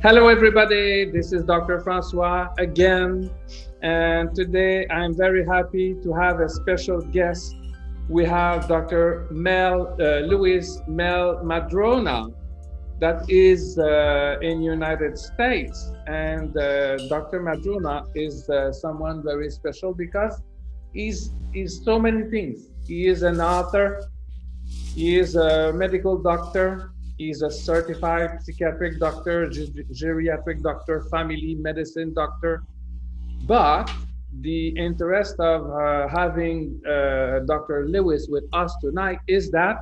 Hello, everybody. This is Dr. Francois again. And today I'm very happy to have a special guest. We have Dr. Louis Mehl-Madrona that is in United States. And Dr. Madrona is someone very special because he's so many things. He is an author, he is a medical doctor. He's a certified psychiatric doctor, geriatric doctor, family medicine doctor. But the interest of having Dr. Lewis with us tonight is that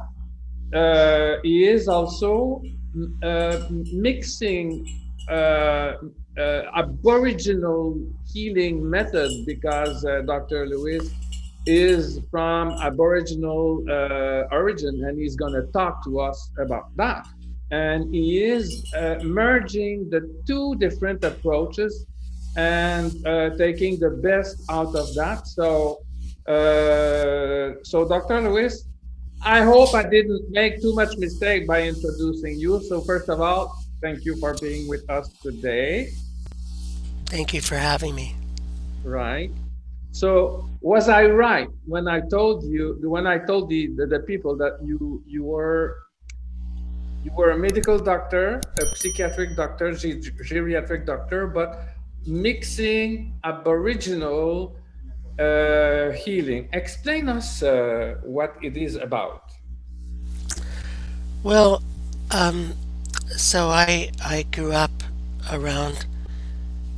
he is also mixing aboriginal healing methods because Dr. Lewis is from aboriginal origin and he's going to talk to us about that. And he is merging the two different approaches and taking the best out of that. So Dr. Lewis, I hope I didn't make too much mistake by introducing you. So first of all, thank you for being with us today. Thank you for having me. Right. So was I right when I told the people that you were a medical doctor, a psychiatric doctor, geriatric doctor, but mixing aboriginal healing. Explain us what it is about. Well, um, so I grew up around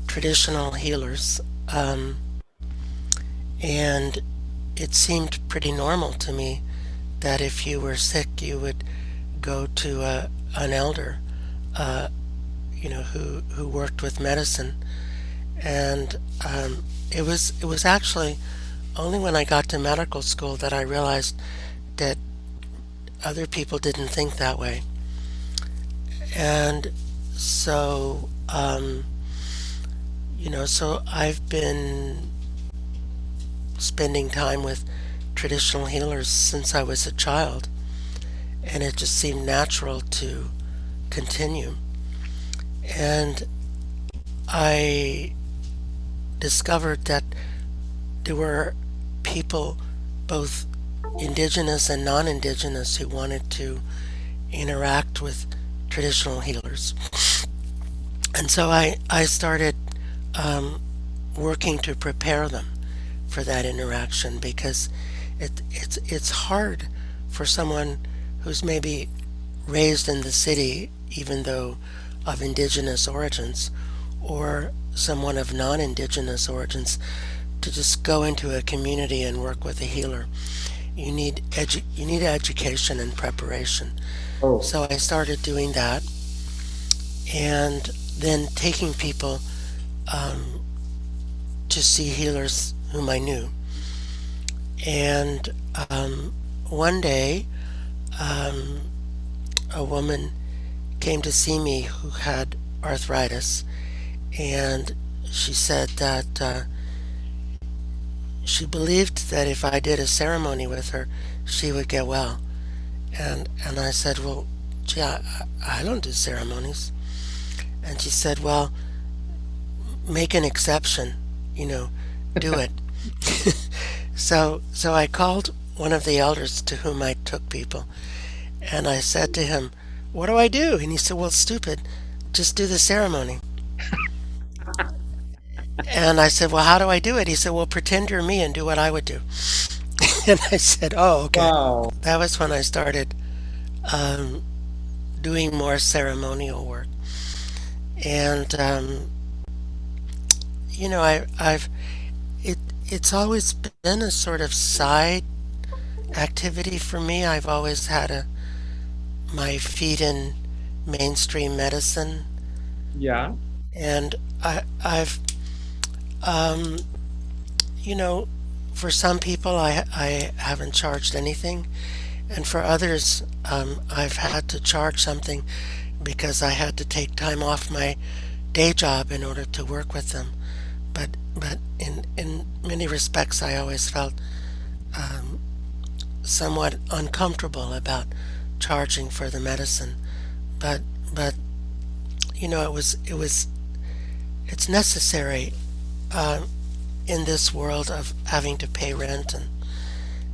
traditional healers, and it seemed pretty normal to me that if you were sick, you would go to an elder, uh, who worked with medicine, and it was actually only when I got to medical school that I realized that other people didn't think that way. And so, so I've been spending time with traditional healers since I was a child, and it just seemed natural to continue. And I discovered that there were people, both indigenous and non indigenous, who wanted to interact with traditional healers. And so I started working to prepare them for that interaction because it's hard for someone who's maybe raised in the city, even though of indigenous origins, or someone of non-indigenous origins, to just go into a community and work with a healer. You need education and preparation. Oh, So I started doing that, and then taking people um, to see healers whom I knew. And one day, um, a woman came to see me who had arthritis, and she said that she believed that if I did a ceremony with her, she would get well. And I said, well, gee, I don't do ceremonies. And she said, well, make an exception, you know, do it. So I called one of the elders to whom I took people, and I said to him, what do I do? And he said, well, stupid, just do the ceremony. And I said, well, how do I do it? He said, well, pretend you're me and do what I would do. And I said, oh, okay. wow. That was when I started um, doing more ceremonial work. And, I've, it's always been a sort of side activity for me. I've always had my feet in mainstream medicine. Yeah. And I've, um, you know, for some people, I haven't charged anything. And for others, I've had to charge something because I had to take time off my day job in order to work with them. But in many respects, I always felt um, somewhat uncomfortable about charging for the medicine. But but it's necessary in this world of having to pay rent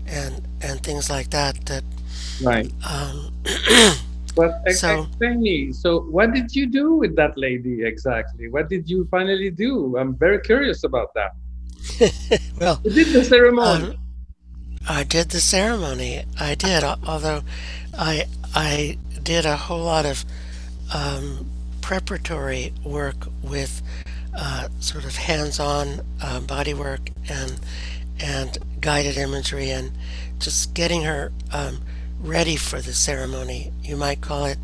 and things like that. That Right. um, But so explain me. So, what did you do with that lady exactly? What did you finally do? I'm very curious about that. well, You did the ceremony. um, I did the ceremony. I did, although I I did a whole lot of preparatory work with sort of hands-on body work and guided imagery and just getting her ready for the ceremony. You might call it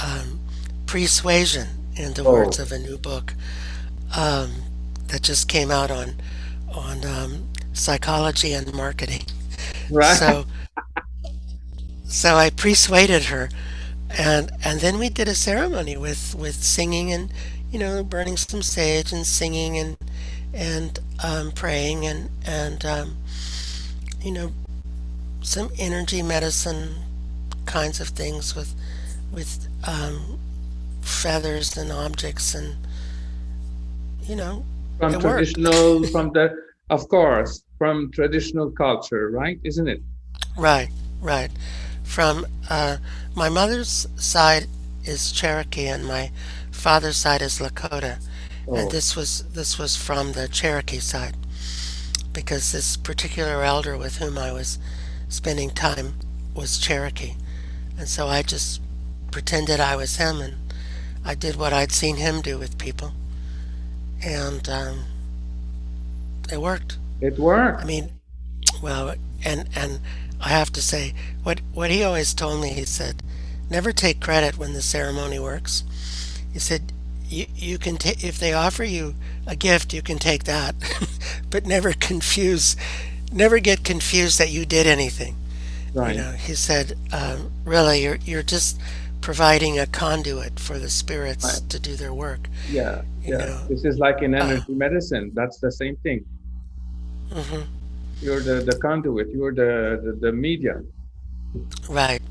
um, persuasion, in the words Oh, of a new book um, that just came out on psychology and marketing. right. So so I persuaded her, and then we did a ceremony with singing and burning some sage and singing and praying and you know some energy medicine kinds of things with feathers and objects and you know From it worked. traditional, from the, of course, from traditional culture, right? Isn't it? Right, right. From my mother's side is Cherokee and my father's side is Lakota, and Oh, this was from the Cherokee side because this particular elder with whom I was spending time was Cherokee, and so I just pretended I was him and I did what I'd seen him do with people, and it worked. it I worked. mean, well, and I have to say what he always told me. He said, "Never take credit when the ceremony works." He said, "You can if they offer you a gift, you can take that, but never get confused that you did anything." Right. He said, "Really, you're just providing a conduit for the spirits Right. to do their work." Yeah. You Yeah. know, This is like in uh, energy medicine. That's the same thing. hmm You're the conduit. You're the medium, right,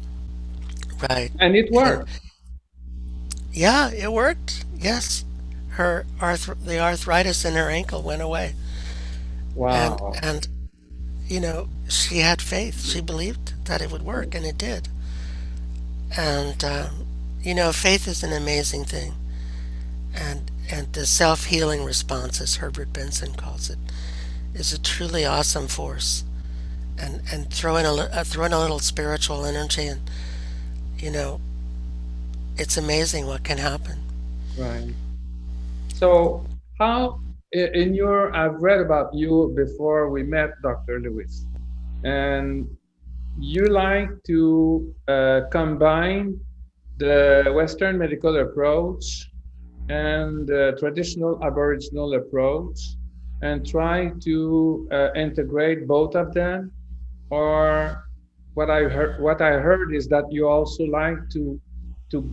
right, and it and worked. yeah, it worked. Yes, the arthritis in her ankle went away, and Wow. and she had faith. She believed that it would work, and it did. And faith is an amazing thing, and the self healing response, as Herbert Benson calls it, is a truly awesome force. And throw in a little spiritual energy, and you know it's amazing what can happen. Right. So, how in your, I've read about you before we met, Dr. Lewis, and you like to combine the Western medical approach and the traditional Aboriginal approach and try to integrate both of them. Or what I heard is that you also like to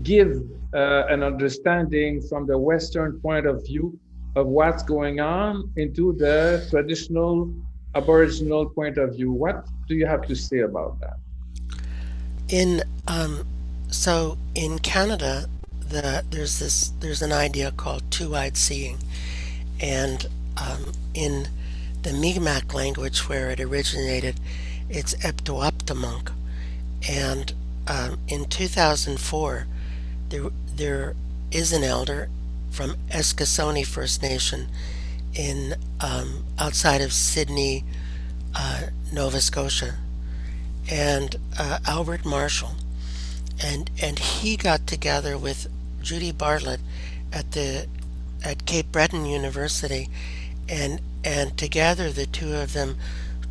give an understanding from the Western point of view of what's going on into the traditional Aboriginal point of view. What do you have to say about that? In So in Canada, there's an idea called two-eyed seeing, and in the Mi'kmaq language where it originated, it's Eptoaptomunk. And in 2004, there is an elder from Eskasoni First Nation in outside of Sydney, Nova Scotia, and Albert Marshall, and he got together with Judy Bartlett at the at Cape Breton University, and together the two of them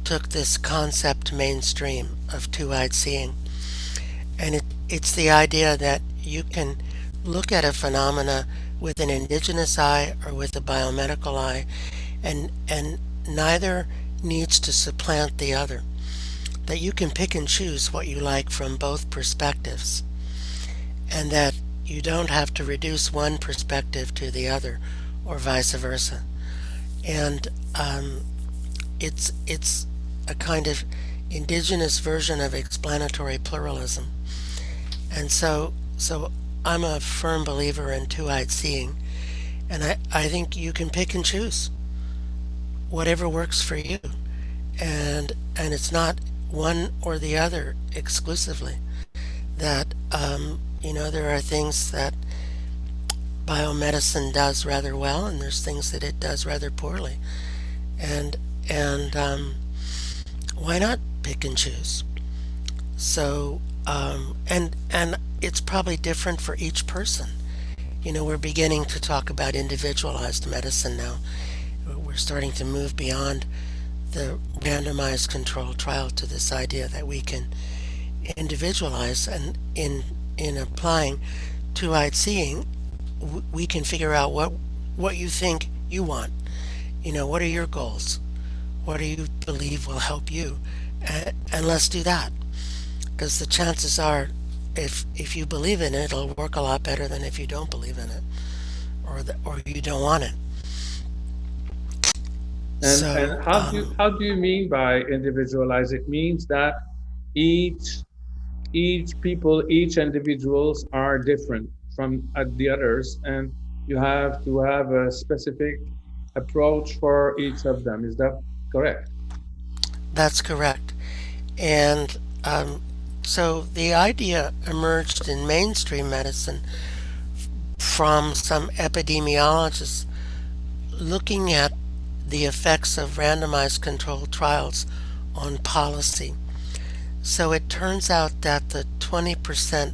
took this concept mainstream of two-eyed seeing, and it's the idea that you can look at a phenomena with an indigenous eye or with a biomedical eye, and neither needs to supplant the other. That you can pick and choose what you like from both perspectives, and that you don't have to reduce one perspective to the other, or vice versa. And it's a kind of indigenous version of explanatory pluralism. And so I'm a firm believer in two-eyed seeing, and I think you can pick and choose whatever works for you, and it's not one or the other exclusively. That there are things that biomedicine does rather well, and there's things that it does rather poorly, and and why not pick and choose? So and it's probably different for each person. We're beginning to talk about individualized medicine now. We're starting to move beyond the randomized controlled trial to this idea that we can individualize, and in applying two-eyed seeing, we can figure out what you think you want. What are your goals? What do you believe will help you? And let's do that, because the chances are, if you believe in it, it'll work a lot better than if you don't believe in it, or you don't want it. And So how do you mean by individualize? It means that each each individuals are different from the others, and you have to have a specific approach for each of them. Is that correct? that's correct. And so the idea emerged in mainstream medicine from some epidemiologists looking at the effects of randomized controlled trials on policy. So it turns out that the 20%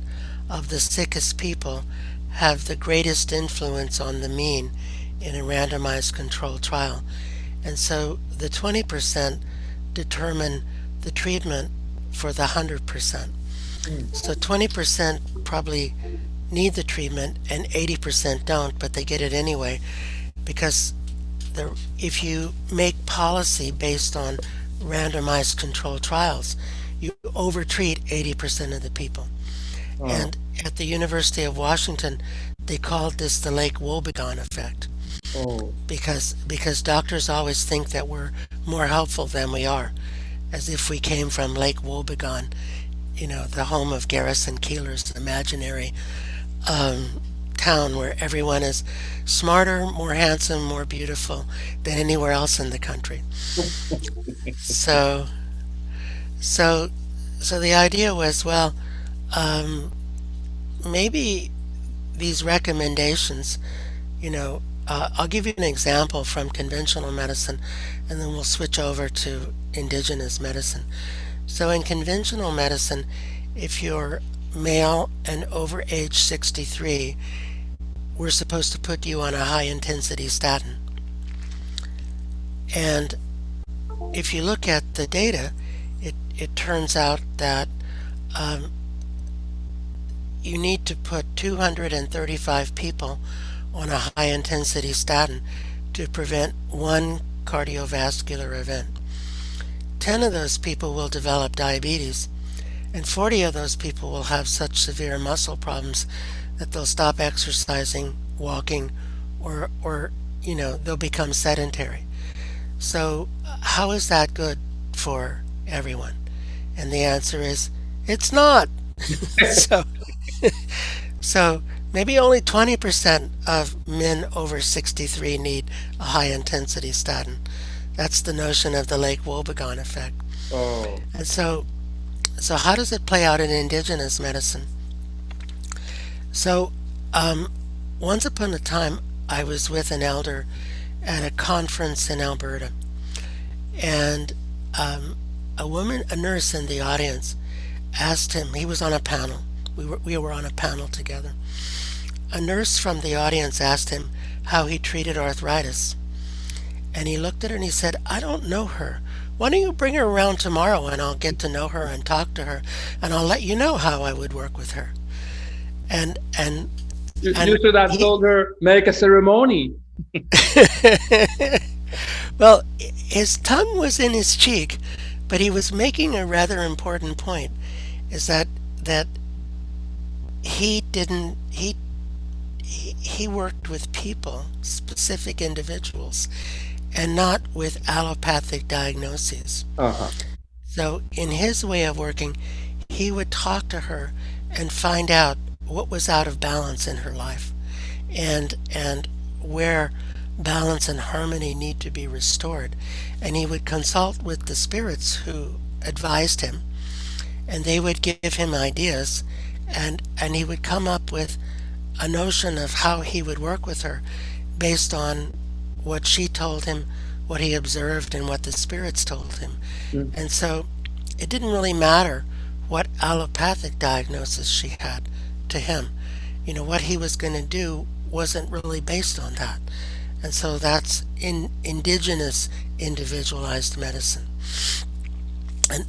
of the sickest people have the greatest influence on the mean in a randomized controlled trial. And so the 20% determine the treatment for the 100%. Mm. So 20% probably need the treatment and 80% don't, but they get it anyway because if you make policy based on randomized controlled trials, you overtreat 80% of the people. Oh, And at the University of Washington, they called this the Lake Wobegon effect oh, because doctors always think that we're more helpful than we are, as if we came from Lake Wobegon, the home of Garrison Keillor's imaginary um, town where everyone is smarter, more handsome, more beautiful than anywhere else in the country. So, so, so the idea was, well, um, maybe these recommendations, I'll give you an example from conventional medicine, and then we'll switch over to indigenous medicine. So in conventional medicine, if you're male and over age 63, we're supposed to put you on a high intensity statin. And if you look at the data, it turns out that um, you need to put 235 people on a high intensity statin to prevent one cardiovascular event. 10 of those people will develop diabetes, and 40 of those people will have such severe muscle problems that they'll stop exercising, walking, or they'll become sedentary. So, how is that good for everyone? And the answer is, it's not. so, so maybe only 20% of men over 63 need a high intensity statin. That's the notion of the Lake Wobegon effect. oh, And so how does it play out in indigenous medicine? So, um, once upon a time, I was with an elder at a conference in Alberta, and a nurse in the audience, asked him. He was on a panel. We were on a panel together. A nurse from the audience asked him how he treated arthritis, and he looked at her and he said, "I don't know her. Why don't you bring her around tomorrow and I'll get to know her and talk to her, and I'll let you know how I would work with her." And and you and should have he told her make a ceremony. well, his tongue was in his cheek, but he was making a rather important point, is that he didn't he worked with people, specific individuals, and not with allopathic diagnoses. Uh-huh. So in his way of working, he would talk to her and find out what was out of balance in her life, and where balance and harmony need to be restored. And he would consult with the spirits who advised him, and they would give him ideas, and he would come up with a notion of how he would work with her based on what she told him, what he observed, and what the spirits told him. Mm. And so it didn't really matter what allopathic diagnosis she had to him. What he was going to do wasn't really based on that. And so that's in indigenous individualized medicine. And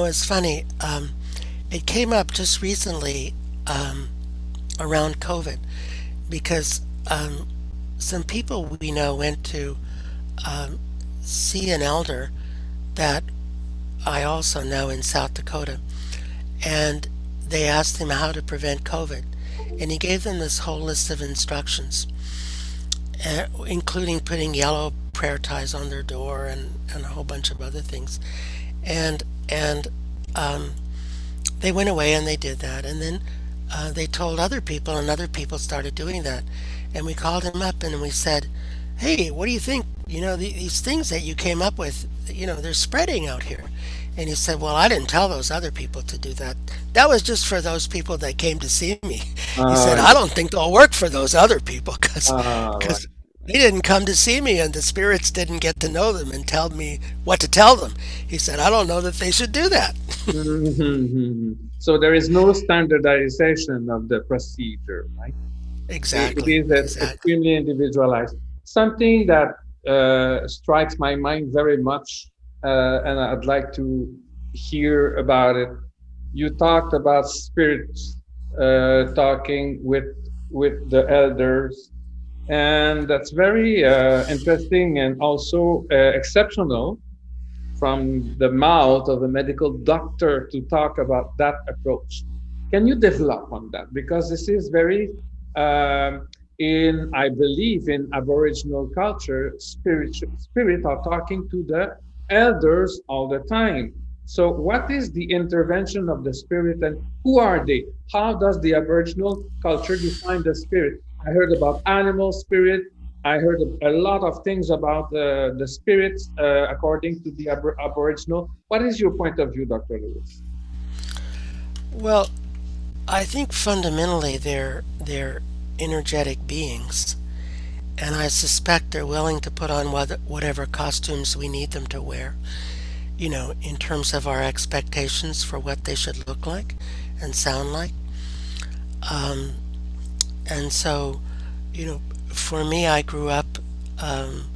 it's funny, it came up just recently around COVID because some people we know went to um, see an elder that I also know in South Dakota, and they asked him how to prevent COVID, and he gave them this whole list of instructions, including putting yellow prayer ties on their door and a whole bunch of other things, and um, they went away and they did that, and then they told other people, and other people started doing that, and we called him up and we said, "Hey, what do you think? These things that you came up with, they're spreading out here." And he said, "Well, I didn't tell those other people to do that. That was just for those people that came to see me." He said, Uh, "I don't think they'll work for those other people because right. they didn't come to see me and the spirits didn't get to know them and tell me what to tell them." He said, "I don't know that they should do that." Mhm. So there is no standardization of the procedure, right? It Exactly, is exactly. extremely individualized. Something that strikes my mind very much, and I'd like to hear about it. You talked about spirits talking with the elders, and that's very interesting and also exceptional from the mouth of a medical doctor to talk about that approach. Can you develop on that? Because this is very, I believe, in Aboriginal culture, spirit are talking to the elders all the time. So, what is the intervention of the spirit, and who are they? How does the Aboriginal culture define the spirit? I heard about animal spirit. I heard a lot of things about the spirits according to the Aboriginal. What is your point of view, Dr. Lewis? Well, I think fundamentally they're energetic beings, and I suspect they're willing to put on whatever costumes we need them to wear, in terms of our expectations for what they should look like and sound like. Um, and so, for me, I grew up, um,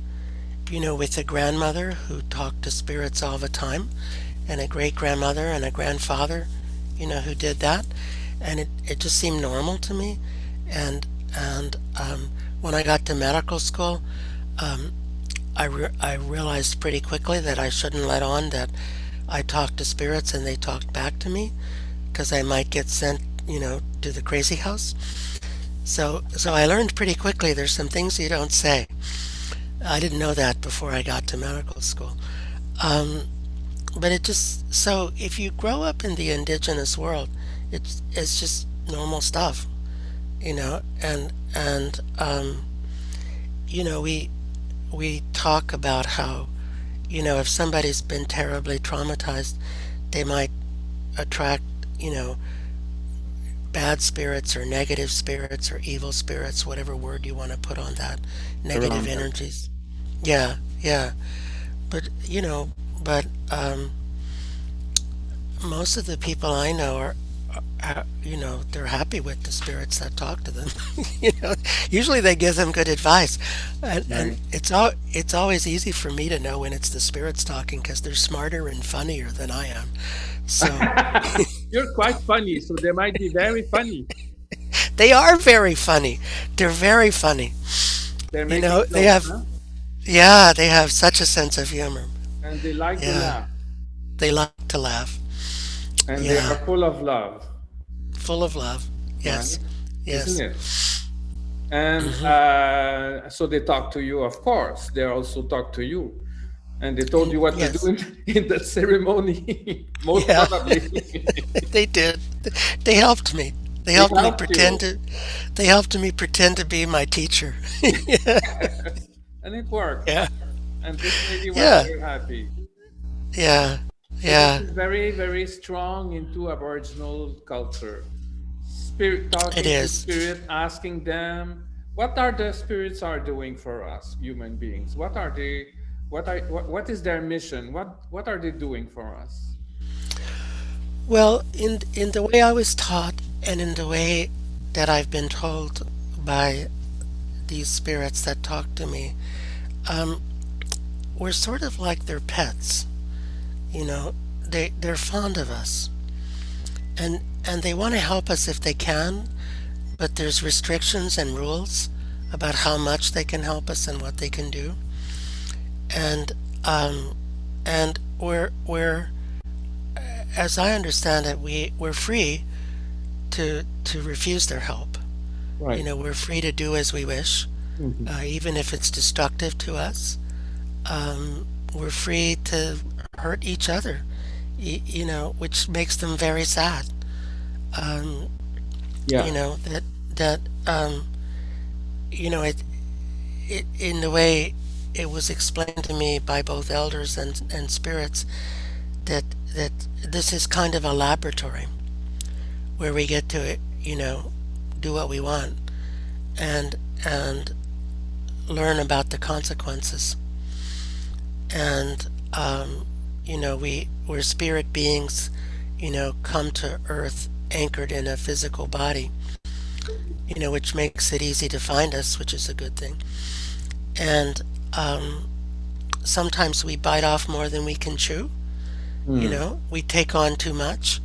with a grandmother who talked to spirits all the time, and a great grandmother and a grandfather, who did that, and it just seemed normal to me. And when I got to medical school, um, I realized pretty quickly that I shouldn't let on that I talked to spirits and they talked back to me, because I might get sent, to the crazy house. So I learned pretty quickly there's some things you don't say. I didn't know that before I got to medical school. Um, but it just so if you grow up in the indigenous world, it's just normal stuff, and we talk about how, if somebody's been terribly traumatized, they might attract, you know bad spirits or negative spirits or evil spirits, whatever word you want to put on that, negative Around them. energies. Yeah, yeah. But but most of the people I know they're happy with the spirits that talk to them. Usually they give them good advice, and Right. it's always easy for me to know when it's the spirits talking because they're smarter and funnier than I am. So You're quite funny, so they might be very funny. they are very funny. They're very funny. They're making They jokes, have, huh? yeah, they have such a sense of humor. And they like to Yeah, laugh, they like to laugh. and they Yeah, are full of love, full of love. right? Yes, Isn't yes. it? And so they talk to you, of course. They also talk to you, and they told And you what to do yes, in that ceremony, most yeah, probably. they did. They helped me. They It helped me helped pretend you. to they helped me pretend to be my teacher. And it worked. Yeah. And this lady was Yeah. very happy. Yeah. So this Yeah. is very, very strong into Aboriginal culture. Spirit, It talking to is. spirit, asking them what are the spirits are doing for us human beings. What are they? What is their mission? What are they doing for us? Well, in the way I was taught and in the way that I've been told by these spirits that talk to me, um, we're sort of like their pets. You know, they're fond of us, and they want to help us if they can, but there's restrictions and rules about how much they can help us and what they can do, and um, and we're as I understand it, we're free to refuse their help. Right. We're free to do as we wish, Hmm. even if it's destructive to us. We're free to hurt each other, which makes them very sad. Um, Yeah. that it in the way it was explained to me by both elders and spirits that that this is kind of a laboratory where we get to do what we want and and learn about the consequences. And we're spirit beings, come to earth anchored in a physical body, which makes it easy to find us, which is a good thing. And sometimes we bite off more than we can chew. Mm. We take on too much.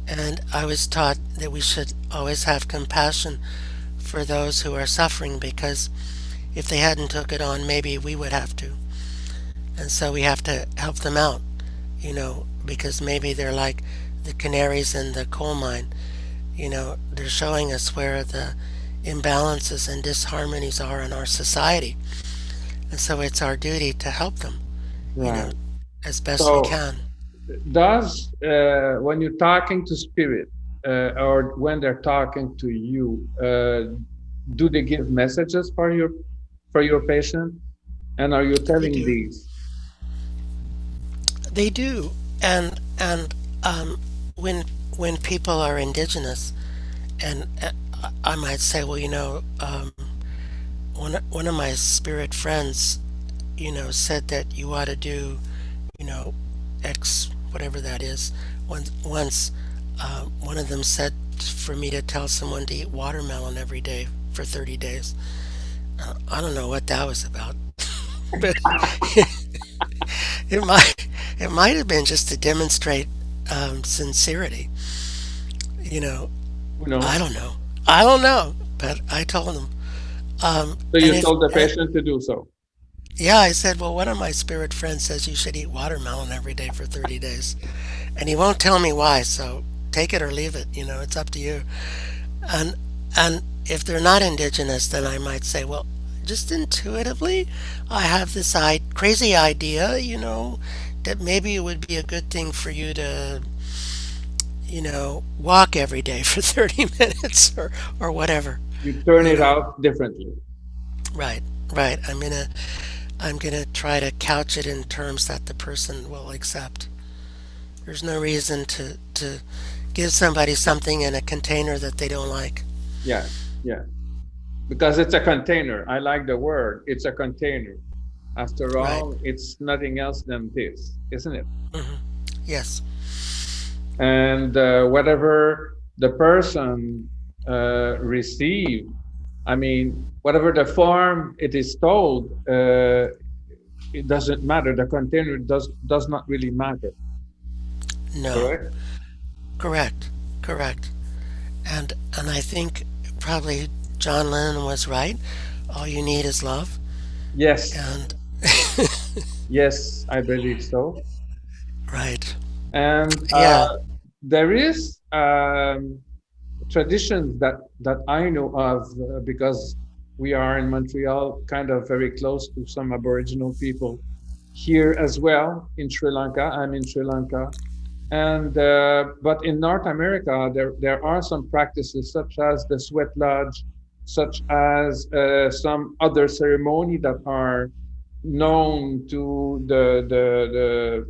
And I was taught that we should always have compassion for those who are suffering, because if they hadn't took it on, maybe we would have to. And so we have to help them out, because maybe they're like the canaries in the coal mine. They're showing us where the imbalances and disharmonies are in our society. And so it's our duty to help them, you know, Right. as best we So can. does when you're talking to spirit or when they're talking to you, do they give messages for your patient? And are you They telling do. these? They do. And when people are indigenous, and I might say, well, one of my spirit friends, said that you ought to do, you know, X, whatever that is. Once, one of them said for me to tell someone to eat watermelon every day for 30 days. I don't know what that was about, but it might have been just to demonstrate sincerity. You know, Who I knows? don't know. I don't know, but I told them. So And you if told the patient to do so. Yeah, I said, well, one of my spirit friends says you should eat watermelon every day for 30 days. And he won't tell me why, so take it or leave it, it's up to you. And and if they're not indigenous, then I might say, well, just intuitively, I have this crazy idea, that maybe it would be a good thing for you to, walk every day for 30 minutes or whatever, You turn you it know. out differently. Right, right. I'm gonna try to couch it in terms that the person will accept. There's no reason to give somebody something in a container that they don't like. Yeah, yeah. Because it's a container. I like the word. It's a container. After Right. all, it's nothing else than this, isn't it? Yes. And whatever the person receive, I mean, whatever the form it is told, it doesn't matter. The container does not really matter. No. Correct? Correct. Correct. And I think probably John Lennon was right. All you need is love. Yes, And yes, I believe so. right. And Yeah. there is traditions that I know of because we are in Montreal, kind of very close to some Aboriginal people here as well in Sri Lanka. I'm in Sri Lanka, And but in North America, there are some practices such as the sweat lodge, such as some other ceremony that are known to the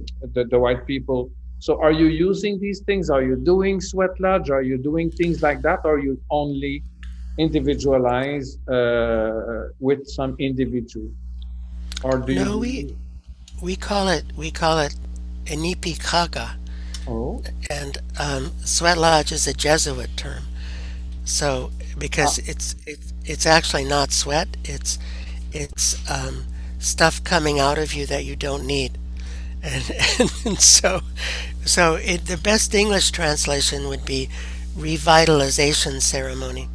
white people. So, are you using these things? Are you doing sweat lodge? Are you doing things like that? Or you only individualize with some individual? Or do you No, do? we call it Inipi Kaga, Oh, and sweat lodge is a Jesuit term. So ah, because it's actually not sweat, it's stuff coming out of you that you don't need, and and the best English translation would be revitalization ceremony,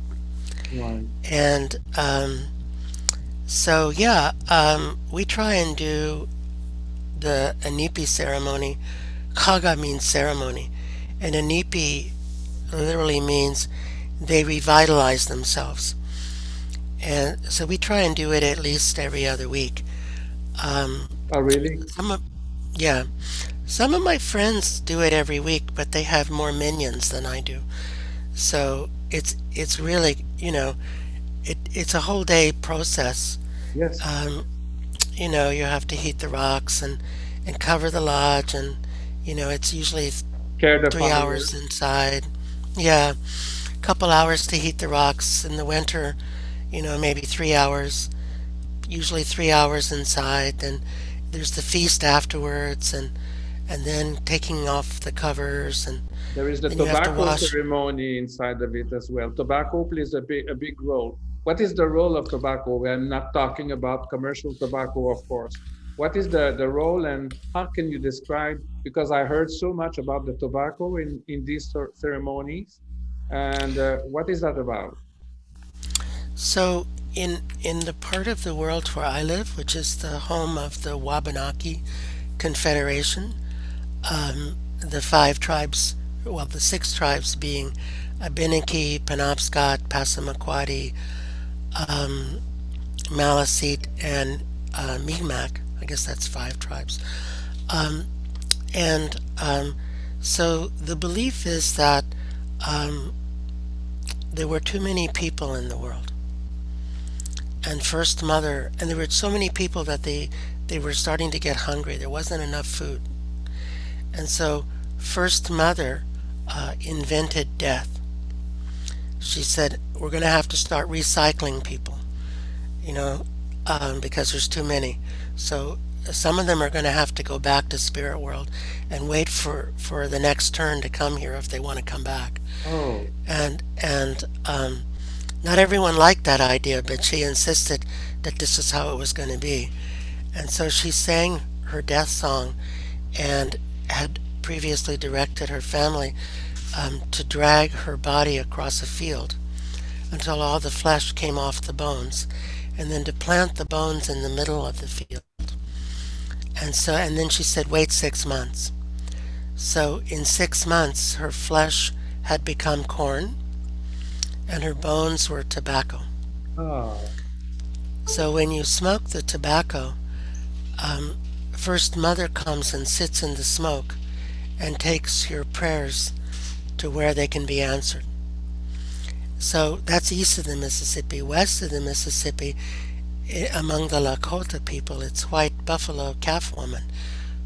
right. and so yeah, we try and do the Anipi ceremony. Kaga means ceremony, and Anipi literally means they revitalize themselves. And so we try and do it at least every other week. Um, Oh, really? some of, yeah, some of my friends do it every week, but they have more minions than I do. So it's really, it's a whole day process. Yes. Um, you have to heat the rocks and cover the lodge, and it's usually Care the 3 hours fire. inside. Yeah, a couple hours to heat the rocks in the winter. Maybe 3 hours. Usually 3 hours inside. Then there's the feast afterwards, and then taking off the covers, and There is the then you have to tobacco wash. ceremony inside of it as well. Tobacco plays a big role. What is the role of tobacco? I'm not talking about commercial tobacco, of course. What is the role and how can you describe? Because I heard so much about the tobacco in these ceremonies. And what is that about? So in the part of the world where I live, which is the home of the Wabanaki Confederation, the five tribes, well, the six tribes being Abenaki, Penobscot, Passamaquoddy, um, Maliseet, and Mi'kmaq. I guess that's five tribes. Um, and so the belief is that um, there were too many people in the world, and First Mother, and there were so many people that they were starting to get hungry. There wasn't enough food, and so First Mother invented death. She said, "We're going to have to start recycling people, you know, because there's too many. So some of them are going to have to go back to spirit world and wait for the next turn to come here if they want to come back." Oh, And not everyone liked that idea, but she insisted that this is how it was going to be. And so she sang her death song and had previously directed her family to drag her body across a field until all the flesh came off the bones, and then to plant the bones in the middle of the field. And then she said, wait 6 months. So in 6 months, her flesh had become corn and her bones were tobacco. ah, So when you smoke the tobacco, um, First Mother comes and sits in the smoke and takes your prayers to where they can be answered. So that's east of the Mississippi. West of the Mississippi, among the Lakota people, it's White Buffalo Calf Woman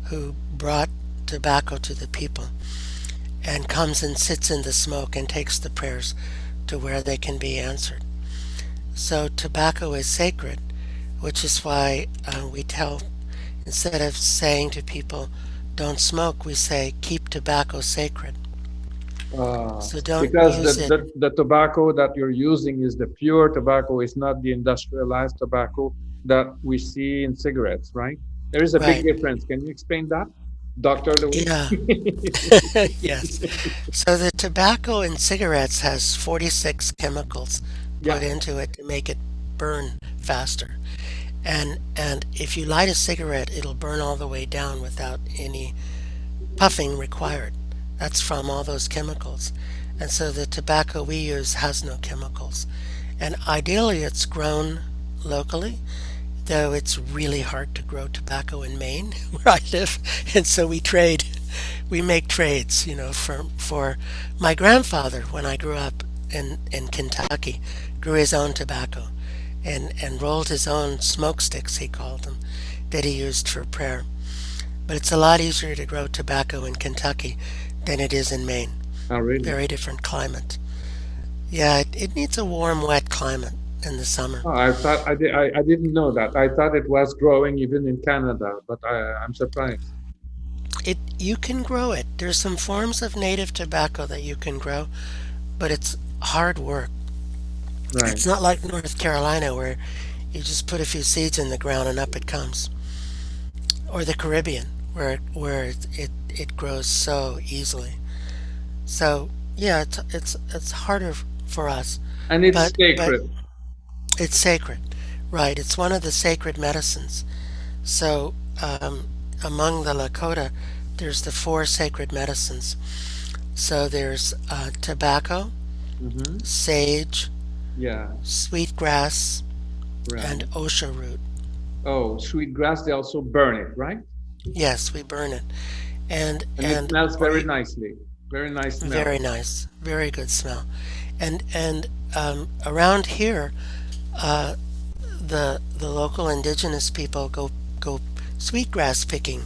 who brought tobacco to the people and comes and sits in the smoke and takes the prayers to where they can be answered. So tobacco is sacred, which is why we tell, instead of saying to people, don't smoke, we say, keep tobacco sacred. ah. So don't Because use it. the tobacco that you're using is the pure tobacco, it's not the industrialized tobacco that we see in cigarettes, right? There is a big Right. difference. Can you explain that, Dr. Louis? Yeah. Yes. So the tobacco in cigarettes has 46 chemicals put Yeah. into it to make it burn faster. And if you light a cigarette, it'll burn all the way down without any puffing required. That's from all those chemicals. And so the tobacco we use has no chemicals. And ideally it's grown locally, though it's really hard to grow tobacco in Maine, where I live. And so we trade. we make trades, you know, for my grandfather when I grew up in Kentucky, grew his own tobacco and rolled his own smoke sticks, he called them, that he used for prayer. But it's a lot easier to grow tobacco in Kentucky than it is in Maine. Oh, really? Very different climate. Yeah, it needs a warm, wet climate in the summer. Oh, I didn't know that. I thought it was growing even in Canada, but I'm surprised. You can grow it. There's some forms of native tobacco that you can grow, but it's hard work. Right. It's not like North Carolina where you just put a few seeds in the ground and up it comes, or the Caribbean where it grows so easily. So yeah, it's harder for us, And it's but sacred. it's sacred, right? It's one of the sacred medicines. So among the Lakota, there's the four sacred medicines. So there's tobacco, Mm-hmm. sage, Yeah. sweetgrass, and Right. osha root. Oh, sweet grass, they also burn it, right? Yes, we burn it, and And it and smells or very nicely. Very nice smell. very nice, very good smell, and around here, uh, the local indigenous people go sweetgrass picking,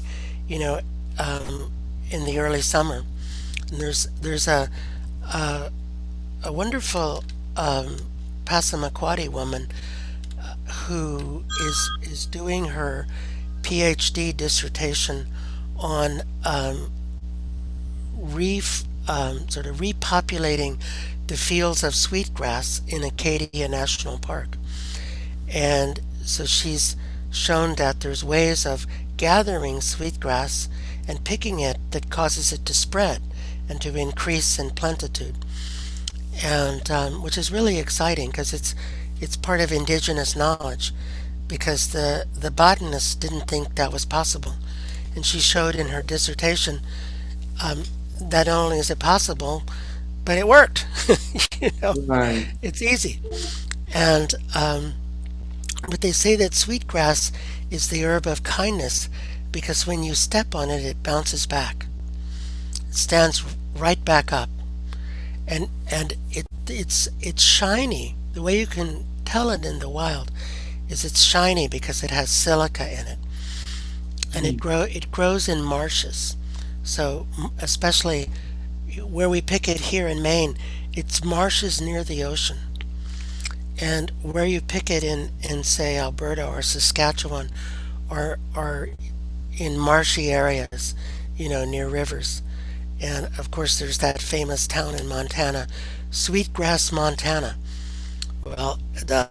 you know, um, in the early summer. And there's a, a wonderful Passamaquoddy woman who is doing her PhD dissertation on sort of repopulating the fields of sweetgrass in Acadia National Park. And so she's shown that there's ways of gathering sweetgrass and picking it that causes it to spread and to increase in plentitude, and which is really exciting because it's part of indigenous knowledge because the botanists didn't think that was possible, and she showed in her dissertation um, that not only is it possible, but it worked. you know, Right. it's easy, and but they say that sweetgrass is the herb of kindness because when you step on it, it bounces back. It stands right back up, and it's shiny. The way you can tell it in the wild is it's shiny because it has silica in it, and Mm. it grows in marshes. So especially where we pick it here in Maine, it's marshes near the ocean. And where you pick it in say Alberta or Saskatchewan or in marshy areas, you know, near rivers. And of course there's that famous town in Montana, Sweetgrass, Montana. Well, duh,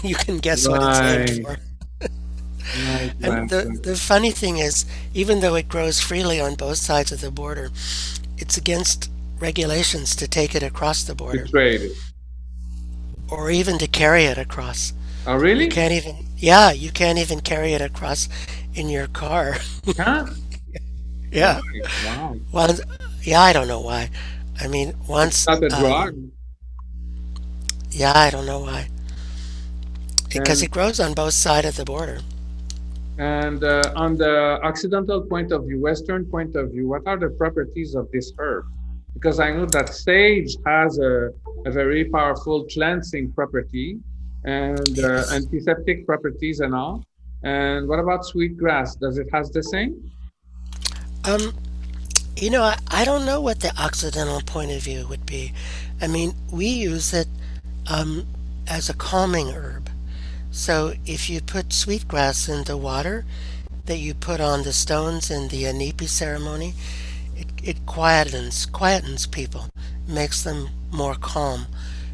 you can guess what it's named Right. for. Right. And Right. Right. the funny thing is, even though it grows freely on both sides of the border, it's against regulations to take it across the To border trade it. or even to carry it across. Oh, You really? can't even, yeah, you can't even carry it across in your car. Huh? Yeah. Why? Wow. Once, yeah, I don't know why. I mean, It's once, not a drug. yeah, I don't know why. Because And it grows on both sides of the border. on the Occidental point of view, Western point of view, what are the properties of this herb? Because I know that sage has a very powerful cleansing property and Yes. antiseptic properties and all. And what about sweetgrass? Does it has the same? Um, you know, I don't know what the Occidental point of view would be. I mean, we use it um, as a calming herb. So if you put sweetgrass in the water that you put on the stones in the Anipi ceremony, it quietens people, makes them more calm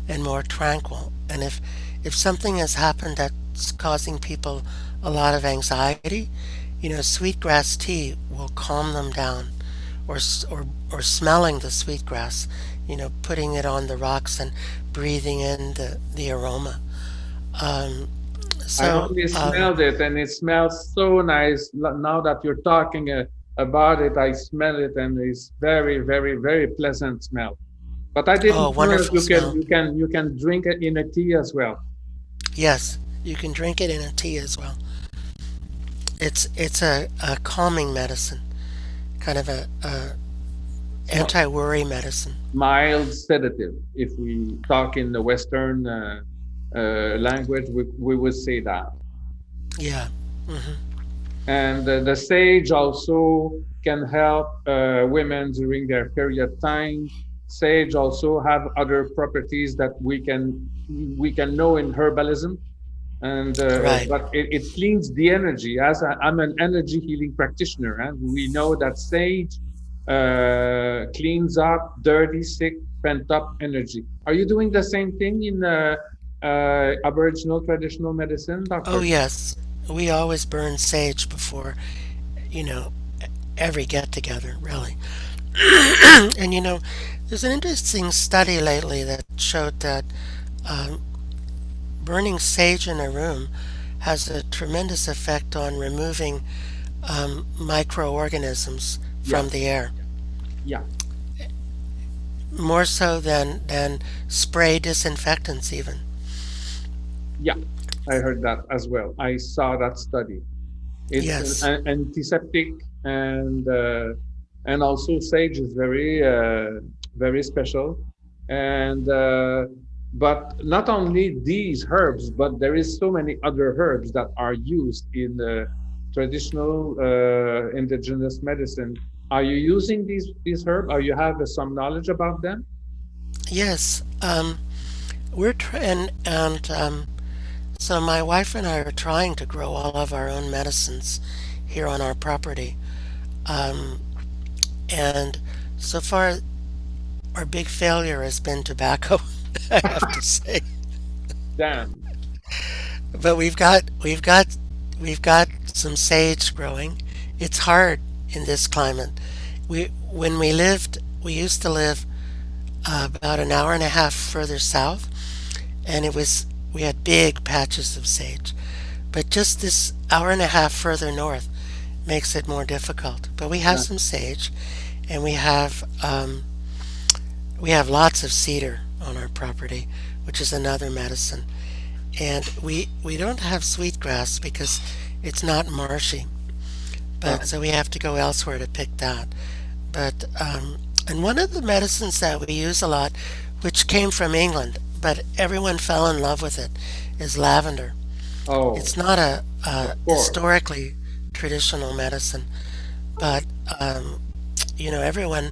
and more tranquil. And if something has happened that's causing people a lot of anxiety, you know, sweetgrass tea will calm them down, or smelling the sweetgrass, you know, putting it on the rocks and breathing in the aroma. Um, I so only smelled it and it smells so nice. Now that you're talking about it, I smell it and it's very, very, very pleasant smell. But I oh, didn't know that wonderful smell. you can drink it in a tea as well. Yes, you can drink it in a tea as well. It's a calming medicine, kind of a anti-worry medicine. Mild sedative. If we talk in the Western language, we would say that. Yeah. Hmm. And the sage also can help women during their period time. Sage also have other properties that we can know in herbalism, and Right. but it cleans the energy. I'm an energy healing practitioner, and we know that sage cleans up dirty, sick, pent up energy. Are you doing the same thing in Aboriginal traditional medicine, Oh doctor? yes. We always burn sage before, you know, every get together, really. And there's an interesting study lately that showed that um, burning sage in a room has a tremendous effect on removing microorganisms Yeah, from the air, yeah. more so than spray disinfectants even. Yeah, I heard that as well. I saw that study. It's an Yes, antiseptic, and also sage is very special. And but not only these herbs, but there is so many other herbs that are used in traditional indigenous medicine. Are you using these herbs? Are you have some knowledge about them? yes. We're and so my wife and I are trying to grow all of our own medicines here on our property. Um, and so far, our big failure has been tobacco, I have to say. Damn. But we've got some sage growing. It's hard in this climate. We used to live about an hour and a half further south, and we had big patches of sage. But just this hour and a half further north makes it more difficult. But we have Yeah. some sage, and we have lots of cedar on our property, which is another medicine. And we don't have sweetgrass because it's not marshy, but Oh, so we have to go elsewhere to pick that. But and one of the medicines that we use a lot, which came from England, but everyone fell in love with it, is lavender. oh, It's not of a course. historically traditional medicine, but everyone,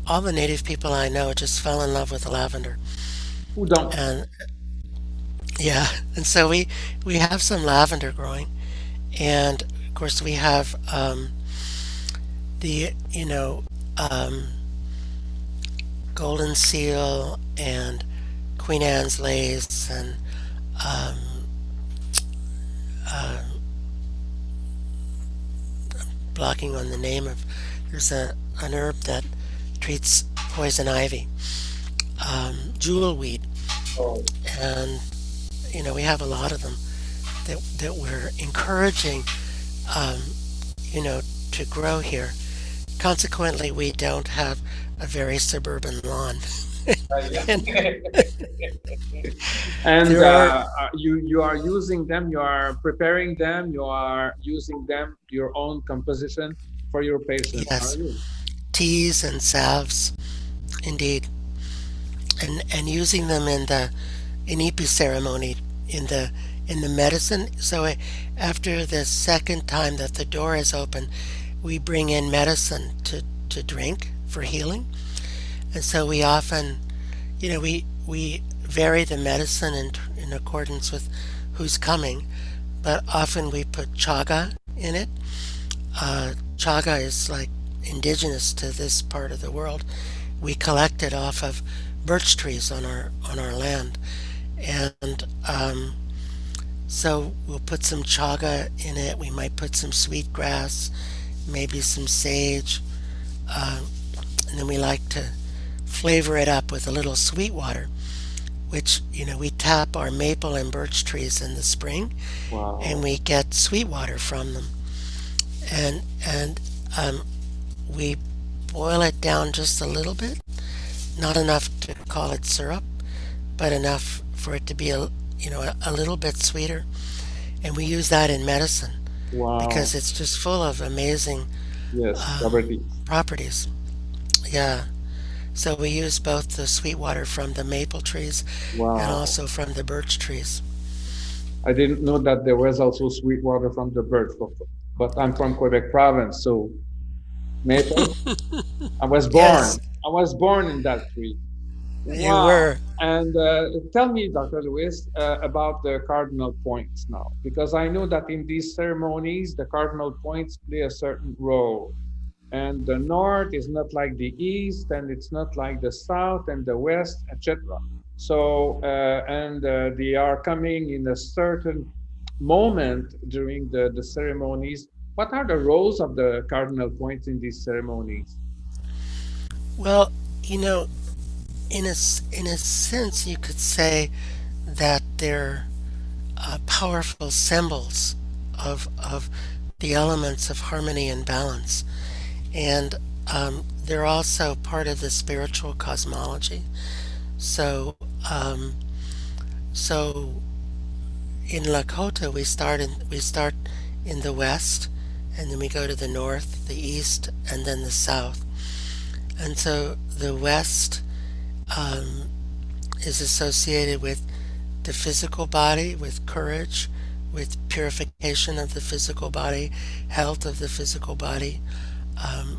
all the native people I know, just fell in love with the lavender. Who don't? And yeah, and so we have some lavender growing, and of course we have the um, golden seal and Queen Anne's lace and um, uh, blocking on the name of there's an herb that treats poison ivy, jewelweed, Oh, and we have a lot of them that we're encouraging um, you know to grow here. Consequently, we don't have a very suburban lawn. And yeah. And there are, you are using them. You are preparing them. You are using them your own composition for your patient. Are yes, you? teas and salves, indeed, and using them in the inipi ceremony in the medicine. So after the second time that the door is open, we bring in medicine to drink for healing. And so we often, we vary the medicine in accordance with who's coming, but often we put chaga in it. Chaga is like indigenous to this part of the world. We collect it off of birch trees on our land, and so we'll put some chaga in it. We might put some sweetgrass, maybe some sage, uh, and then we like to flavor it up with a little sweet water, which we tap our maple and birch trees in the spring, and Wow. we get sweet water from them, and we boil it down just a little bit, not enough to call it syrup, but enough for it to be a little bit sweeter, and we use that in medicine because Wow. it's just full of amazing Yes, um, properties. properties. Yeah. So we use both the sweet water from the maple trees and Wow. also from the birch trees. I didn't know that there was also sweet water from the birch, but I'm from Quebec province, so maple. I was born. Yes, I was born in that tree. you Wow. were. And tell me, Dr. Lewis, about the cardinal points now, because I know that in these ceremonies, the cardinal points play a certain role. And the north is not like the east, and it's not like the south and the west, etc. So, and they are coming in a certain moment during the ceremonies. What are the roles of the cardinal points in these ceremonies? Well, you know, in a sense, you could say that they're powerful symbols of the elements of harmony and balance. And they're also part of the spiritual cosmology. So, so in Lakota, we start in the west, and then we go to the north, the east, and then the south. And so the west um, is associated with the physical body, with courage, with purification of the physical body, health of the physical body,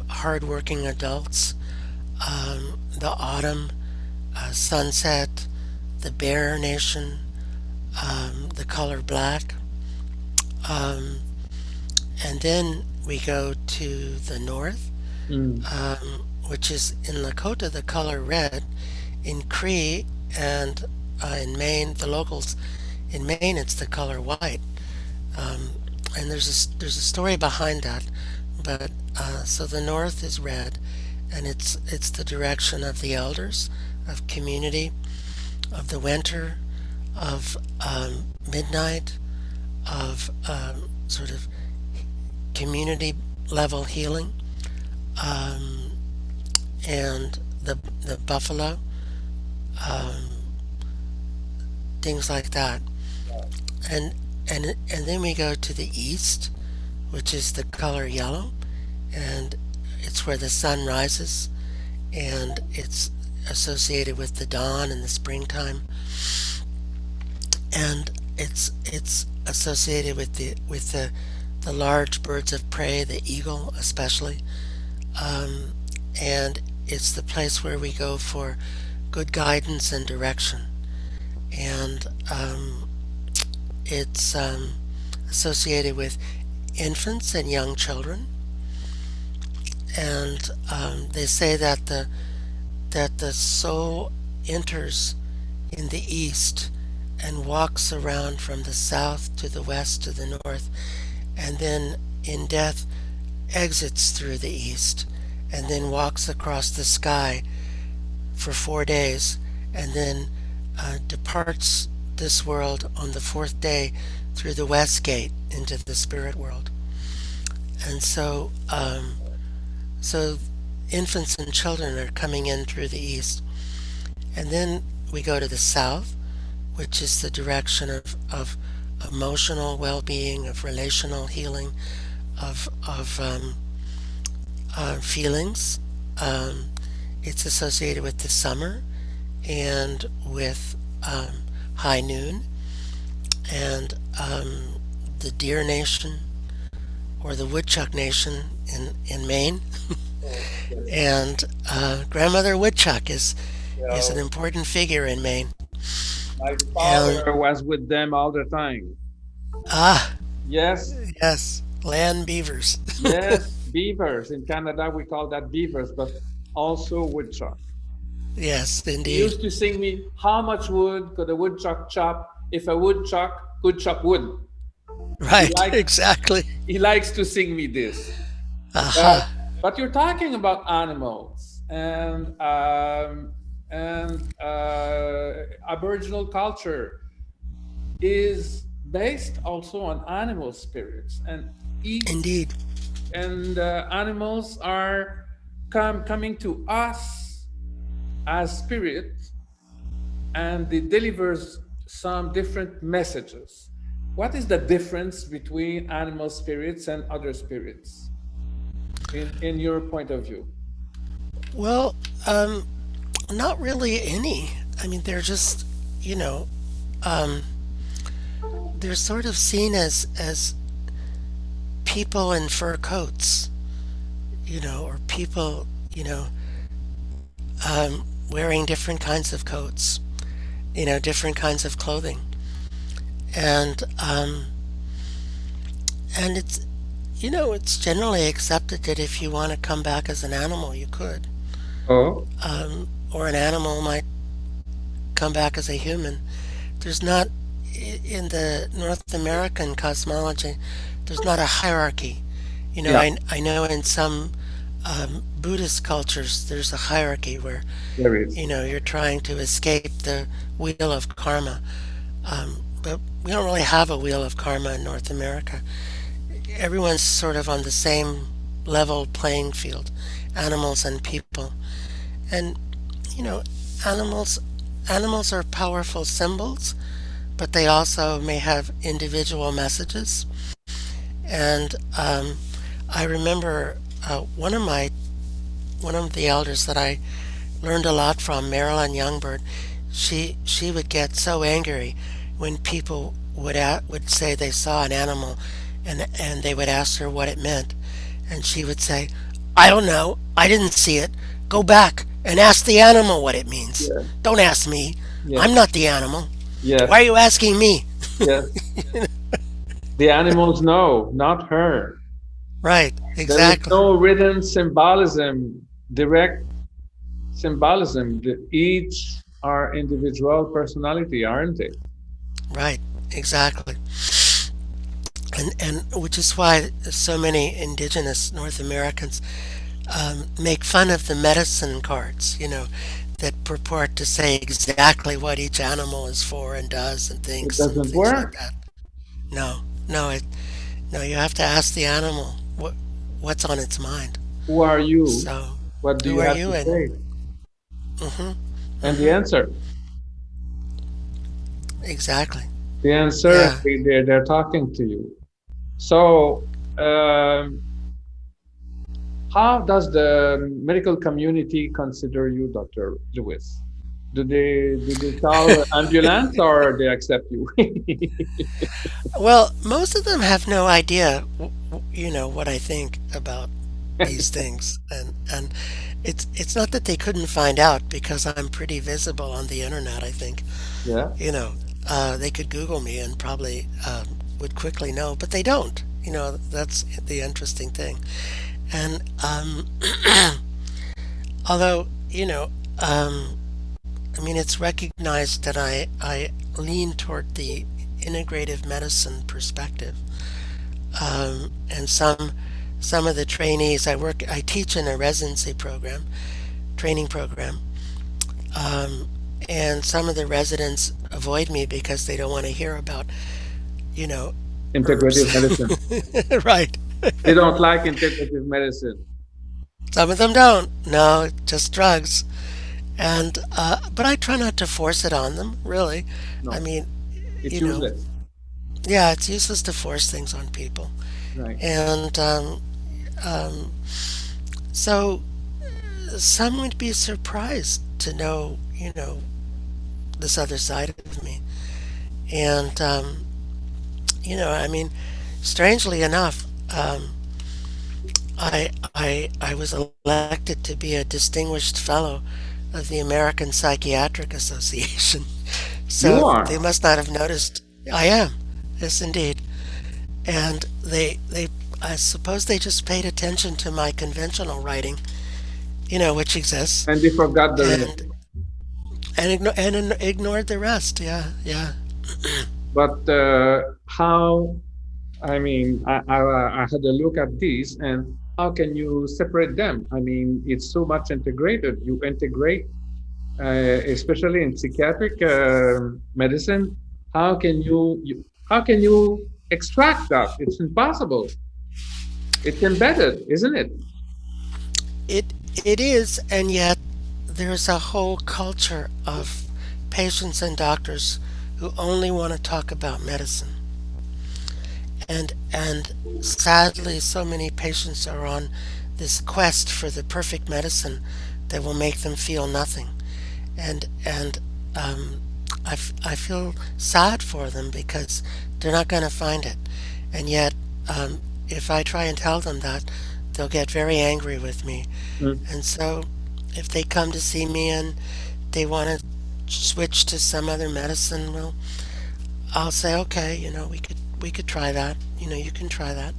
hardworking adults, the autumn, sunset, the bear nation, the color black. Um, and then we go to the north, Mm. which is in Lakota the color red, in Cree and in Maine, the locals in Maine, it's the color white. Um, and there's a story behind that, but so the north is red, and it's the direction of the elders, of community, of the winter, of midnight, of sort of community level healing, um, and the buffalo, um, things like that. And and then we go to the east, which is the color yellow, and it's where the sun rises, and it's associated with the dawn and the springtime, and it's associated with the large birds of prey, the eagle especially, um, and it's the place where we go for good guidance and direction, and it's associated with infants and young children, and they say that the soul enters in the east and walks around from the south to the west to the north, and then in death exits through the east, and then walks across the sky for 4 days, and then departs this world on the fourth day through the west gate into the spirit world. And so infants and children are coming in through the east. And then we go to the south, which is the direction of emotional well-being, of relational healing, of feelings. It's associated with the summer and with high noon and the deer nation or the woodchuck nation in Maine. And grandmother woodchuck is an So important figure in Maine. my And father was with them all the time. ah, Yes, yes, land beavers. yes, beavers. In Canada, we call that beavers, but also woodchuck. Yes, He indeed. used to sing me, "How much wood could a woodchuck chop if a woodchuck could chop wood?" He Right, like exactly. he likes to sing me this. But Aha. but you're talking about animals and Aboriginal culture is based also on animal spirits and each Indeed. and animals are coming to us as spirit and it delivers some different messages. What is the difference between animal spirits and other spirits in your point of view? Well, not really any. I mean, they're just, you know, um, they're sort of seen as people in fur coats, or people, wearing different kinds of coats, different kinds of clothing, and and it's generally accepted that if you want to come back as an animal, you could, Oh, or an animal might come back as a human. There's not in the North American cosmology. There's not a hierarchy. yeah, I know in some Buddhist cultures there's a hierarchy where there is. you're trying to escape the wheel of karma. But we don't really have a wheel of karma in North America. Everyone's sort of on the same level playing field, animals and people. And you know, animals animals are powerful symbols, but they also may have individual messages. And I remember one of the elders that I learned a lot from, Marilyn Youngbird. She would get so angry when people would say they saw an animal, and they would ask her what it meant, and she would say, "I don't know. I didn't see it. Go back and ask the animal what it means. Yeah, Don't ask me. yeah, I'm not the animal. Why yes, are you asking me?" yes. The animals know, not her. Right, There is exactly. no written symbolism, direct symbolism. Each are individual personality, aren't they? Right, exactly. And which is why so many indigenous North Americans make fun of the medicine cards, that purport to say exactly what each animal is for and does and It thinks and doesn't things like work. that. No, no, no. You have to ask the animal what's on its mind. Who are you? So, What do who you are have you? to And say? hmm And the hmm answer, exactly. the answer, Yeah. they're talking to you. So, how does the medical community consider you, Dr. Lewis? Do they call ambulance or they accept you? Well, most of them have no idea, what I think about these things, and it's not that they couldn't find out because I'm pretty visible on the internet. I think, Yeah. they could Google me and probably would quickly know, but they don't. That's the interesting thing. And although I mean, it's recognized that I lean toward the integrative medicine perspective. And some of the trainees I teach in a residency program, training program, um, and some of the residents avoid me because they don't want to hear about, you know, herbs. Integrative medicine. Right. They don't like integrative medicine. Some of them don't. No, just drugs. And but I try not to force it on them. Really, I No, mean, it's you know, useless. yeah, it's useless to force things on people. Right. And um, so some would be surprised to know, this other side of me. And I mean, strangely enough, I was elected to be a distinguished fellow of the American Psychiatric Association. You So they are. must not have noticed. I am, yes, indeed. And they I suppose they just paid attention to my conventional writing, which exists, And they forgot the rest. and ignored the rest. Yeah, yeah. But how, I mean, I had a look at this, and how can you separate them? I mean, it's so much integrated. You integrate, especially in psychiatric medicine. How can you extract that? It's impossible. It's embedded, isn't it? It it is, and yet there's a whole culture of patients and doctors who only want to talk about medicine. And sadly, so many patients are on this quest for the perfect medicine that will make them feel nothing. And I feel sad for them because they're not going to find it. And yet, if I try and tell them that, they'll get very angry with me. Mm. And so, if they come to see me and they want to switch to some other medicine, well, I'll say, okay, we could try that. You can try that.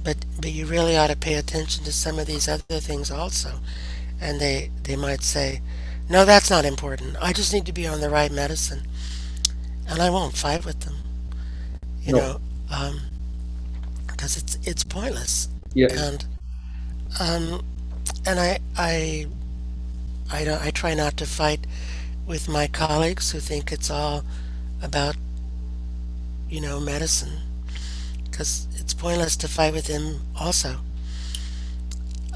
But you really ought to pay attention to some of these other things also. And they might say, no, that's not important. I just need to be on the right medicine. And I won't fight with them, you No. know, because it's pointless. Yes. And um, and I try not to fight with my colleagues who think it's all about medicine, because it's pointless to fight with them also.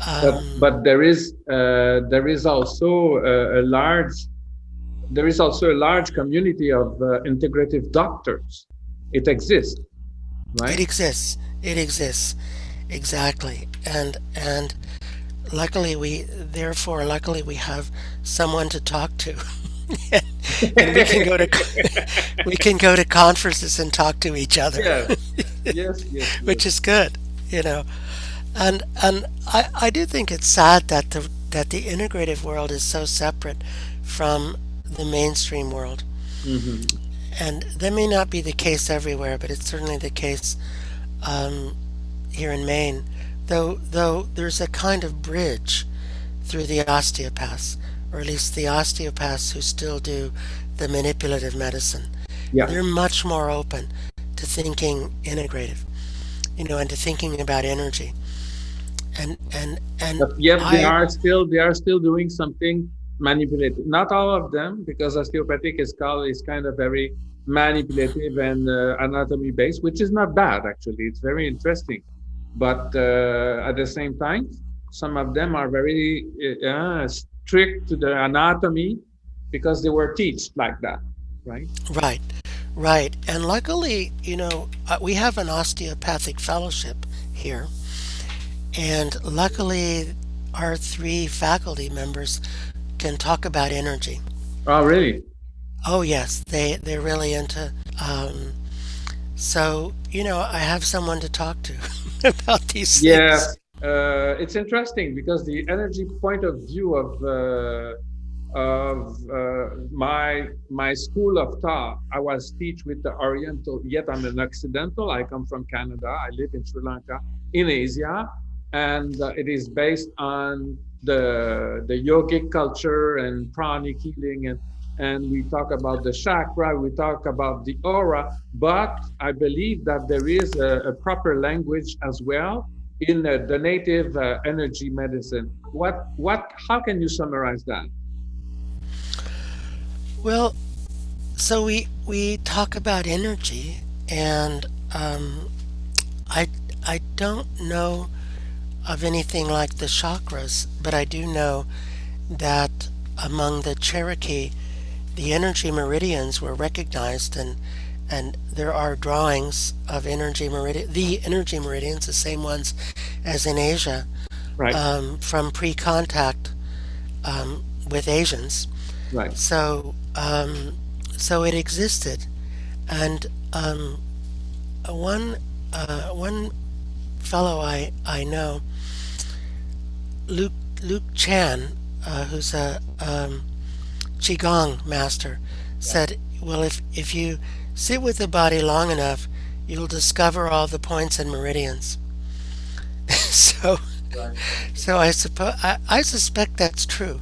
Um, But there is also a large community of integrative doctors. It exists, it right? exists. It exists exactly. And luckily we have someone to talk to. And we can go to conferences and talk to each other, Yes, yes, yes, yes. which is good, you know. And I do think it's sad that the integrative world is so separate from the mainstream world. Hmm. And that may not be the case everywhere, but it's certainly the case um, here in Maine. Though there's a kind of bridge through the osteopaths, or at least the osteopaths who still do the manipulative medicine. Yeah. They're much more open to thinking integrative, and to thinking about energy. And But yet I they are still doing something manipulative. Not all of them, because osteopathic is kind of very manipulative and anatomy based, which is not bad actually. It's very interesting. But at the same time, some of them are very strict to the anatomy because they were taught like that, right? right, right, and luckily, we have an osteopathic fellowship here, and luckily, our three faculty members can talk about energy. Oh, really? Oh yes, they're really into. So I have someone to talk to about these things. Yes, it's interesting because the energy point of view of my school of thought, I was teach with the Oriental. Yet I'm an Occidental. I come from Canada. I live in Sri Lanka, in Asia, and it is based on the yogic culture and pranic healing and we talk about the chakra, we talk about the aura, but I believe that there is a proper language as well in the native energy medicine. How can you summarize that? Well, so we talk about energy, and I I don't know of anything like the chakras, but I do know that among the Cherokee, the energy meridians were recognized, and there are drawings of the energy meridians, the same ones as in Asia, Right, from pre-contact with Asians. right. So it existed, and one fellow I know, Luke Luke Chan, who's a qigong master, Yeah. said, "Well, if you sit with the body long enough, you'll discover all the points and meridians." so Right. so I suspect that's true.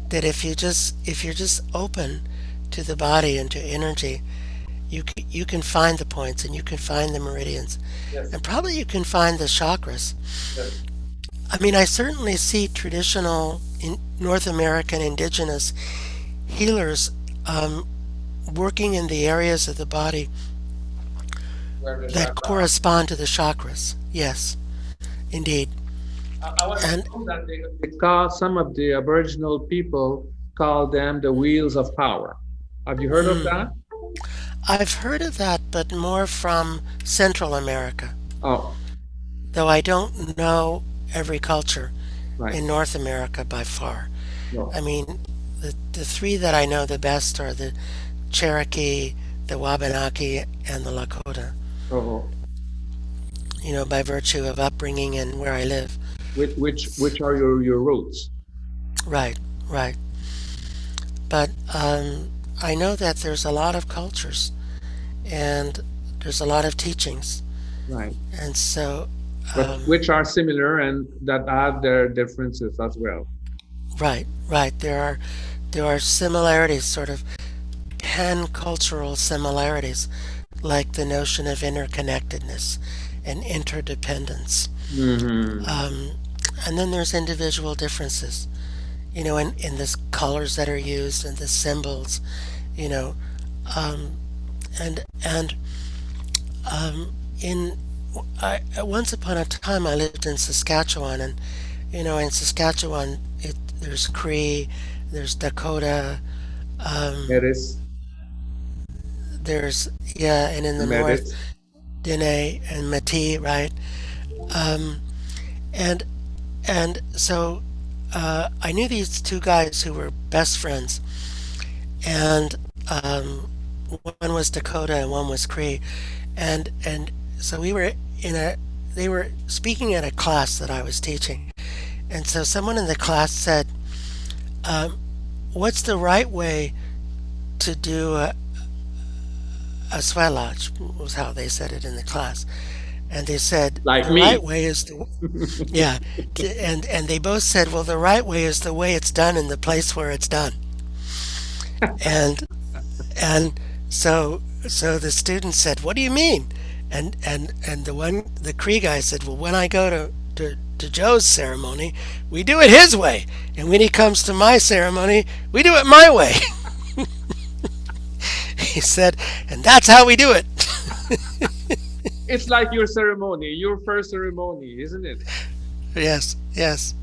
That if you're just open to the body and to energy, you can find the points and you can find the meridians, Yes. and probably you can find the chakras. Yes. I mean, I certainly see traditional in North American indigenous healers working in the areas of the body Where the that chakra are. correspond to the chakras. Yes, indeed. I was And told that they call some of the Aboriginal people call them the wheels of power. Have you heard of that? I've heard of that, but more from Central America, Oh, though I don't know every culture. Right. in North America by far. I No. mean, the three that I know the best are the Cherokee, the Wabanaki, and the Lakota, Oh, by virtue of upbringing and where I live. which are your roots? Right, right. But I know that there's a lot of cultures and there's a lot of teachings. Right. And so, But um, which are similar and that have their differences as well. right, right. There are similarities, sort of pan cultural similarities, like the notion of interconnectedness and interdependence. Hmm. Um, and then there's individual differences, in the colors that are used and the symbols, you know, um, and in once upon a time I lived in Saskatchewan, and in Saskatchewan there's Cree, there's Dakota, um, Metis, there's yeah, and in the the north Metis. Dene and Métis, right? Um, and and so I knew these two guys who were best friends, and one was Dakota and one was Cree, and so we were in a they were speaking at a class that I was teaching, and so someone in the class said, um, "What's the right way to do a swelage?" Was how they said it in the class, and they said Like the right me. way is the yeah, and they both said, "Well, the right way is the way it's done in the place where it's done," and And so the student said, "What do you mean?" And the Cree guy said, "Well, when I go to Joe's ceremony, we do it his way, and when he comes to my ceremony, we do it my way." He said, "And that's how we do it." It's like your ceremony, your first ceremony, isn't it? Yes, yes,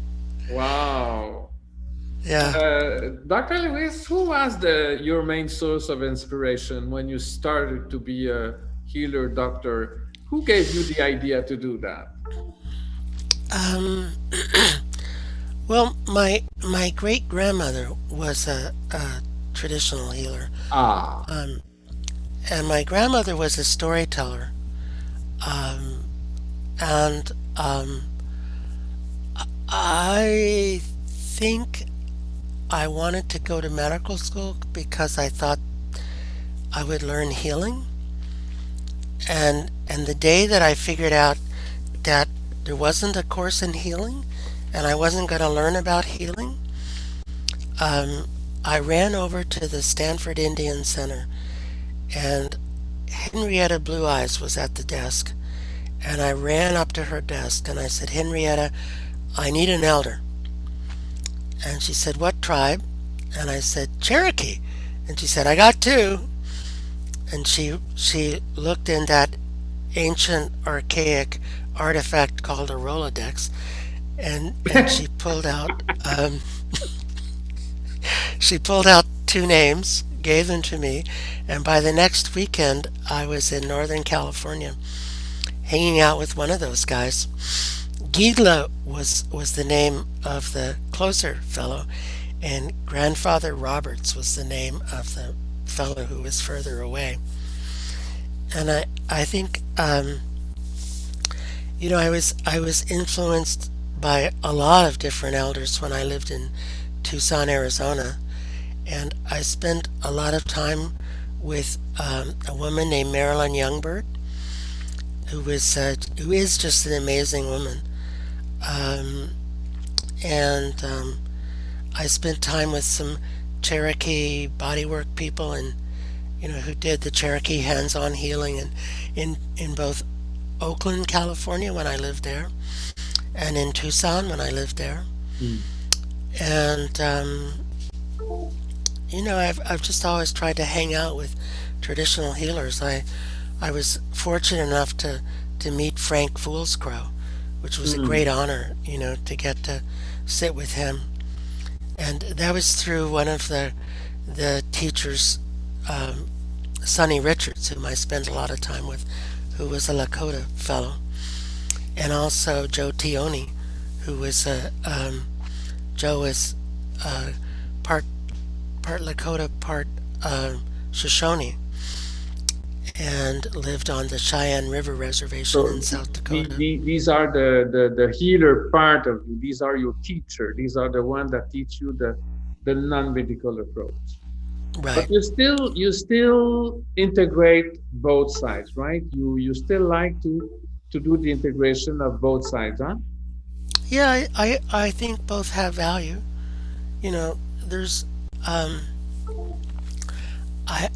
Wow. yeah. Dr. Lewis, who was your main source of inspiration when you started to be a healer doctor? Who gave you the idea to do that? Um, well, my great grandmother was a traditional healer, Ah, um, and my grandmother was a storyteller. Um, and I think I wanted to go to medical school because I thought I would learn healing. And the day that I figured out that there wasn't a course in healing and I wasn't going to learn about healing, um, I ran over to the Stanford Indian Center, and Henrietta Blue Eyes was at the desk. And I ran up to her desk and I said, "Henrietta, I need an elder." And she said, "What tribe?" And I said, "Cherokee." And she said, "I got two." And she looked in that ancient archaic artifact called a Rolodex, and um, she pulled out two names, gave them to me, and by the next weekend I was in Northern California hanging out with one of those guys. Gidla was the name of the closer fellow, and Grandfather Roberts was the name of the fellow who was further away. And I think I was influenced by a lot of different elders when I lived in Tucson, Arizona, and I spent a lot of time with a woman named Marilyn Youngbird, who is just an amazing woman. Um, and I spent time with some Cherokee bodywork people, and who did the Cherokee hands-on healing, and in both Oakland, California when I lived there, and in Tucson when I lived there. mm, And I've just always tried to hang out with traditional healers. I was fortunate enough to meet Frank Foolscrow, which was a mm. great honor, to get to sit with him. And that was through one of the teachers, um, Sonny Richards, whom I spent a lot of time with, who was a Lakota fellow, and also Joe Tioni, who was Joe is uh, part Lakota, part Shoshone, and lived on the Cheyenne River Reservation in So South Dakota. these are the healer part of you. These are your teacher. These are the ones that teach you the non-medical approach. But Right. you still integrate both sides, right? You still like to do the integration of both sides, huh? Yeah, I think both have value. You know, there's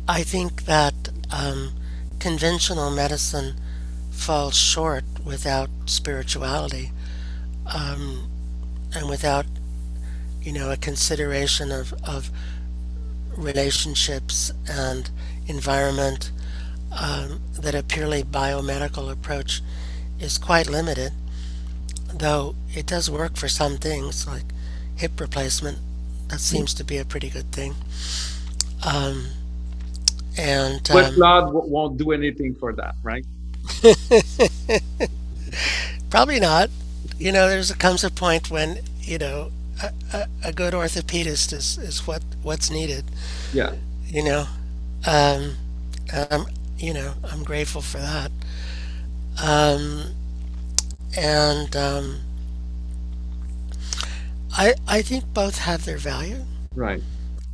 I think that conventional medicine falls short without spirituality, and without a consideration of relationships and environment, that a purely biomedical approach is quite limited, though it does work for some things like hip replacement. That seems to be a pretty good thing. Um, and Wet blood won't do anything for that, right? Probably not. There's comes a point when a good orthopedist is what's needed. Yeah. You know, um, I'm grateful for that. Um, and I think both have their value. Right.